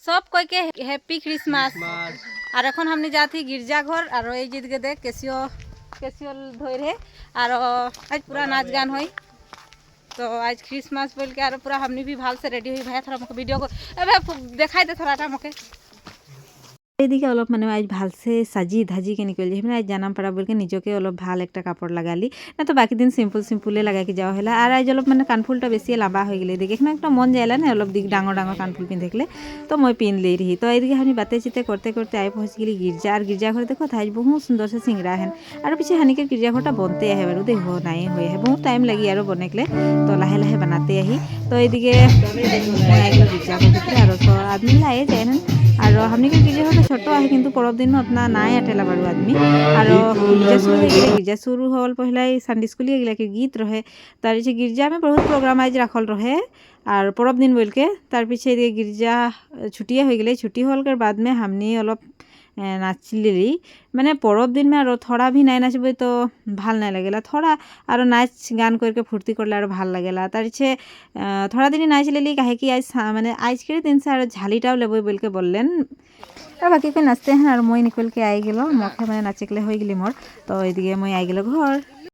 सब कोई के हैप्पी क्रिसमस। और এখন हमने जाती गिरजाघर और এই যেদিকে দেখ কেসিও ধরে আর आज पूरा नाच गान हुई। तो आज क्रिसमस बोल के और पूरा हमने भी भाल से रेडी हुई। भाई थोड़ा मुझे वीडियो को देखाई दे थोड़ा मुझे এদিকে অলপ মানে আজ ভালসে সাজি ধাজি কে নিকল যাই মানে আজ জানাম পারা বলকে নিজকে অলপ ভাল একটা কাপড় লাগালি না তো বাকি দিন সিম্পলে লাগাই যাওয়া হলা। আর আজ অলপ মানে কানফুলটা বেশি লম্বা হয়ে গেলে দেখে এখানে একটা মন যাইলা না অলপ দিক ডাঙর ডাঙর কানফুল পিন দেখলে তো মই পিন লে रही। তো এদিকে আমি বাতে চিতে করতে করতে আই পৌঁছে গেলি গির্জা। আর গির্জাঘর দেখো তাই বহুত সুন্দর সে সিংরা হেন আর পিছে হানিকে গির্জাঘরটা বনতে আহে বারু দেখো নাই হয়ে আহে বহুত টাইম লাগি আর বনেকলে তো লাহে লাহে বানাতে আহি। তো এদিকে মই আইলো গির্জাঘর ভিতরে আর তো আদমি লাই যায় না আর हमने के गिरजा छोट है किंतु परब दिन उतना नाय आटेला बारू आदमी। और गिरजा शुरू हल पहला सन्डे स्कूल गला के गीत रहे तार पीछे गिरजा में बहुत प्रोग्राम आज रखल रहे और परब दिन बोल के तार पीछे गिरजा छुट्टिया हो गए। छुट्टी हल के बाद में हमने अलग नाचली মানে পরব দিন में और थोड़ा भी নাই नाचबे तो ভাল নাই लगेला थोड़ा और नाच गान करके फुर्ती करले और ভাল लगेला। तार छे थोड़ा दिन नाच लेली काहे कि आज माने आज के दिन से और झालीटाও लेबो बोल के बोललेन और बाकी कोई नाचते हैं और মই निकल के आई गेलो मखे माने नाचेकले हो गेली मोर। तो एदिके মই आई गेलो घर।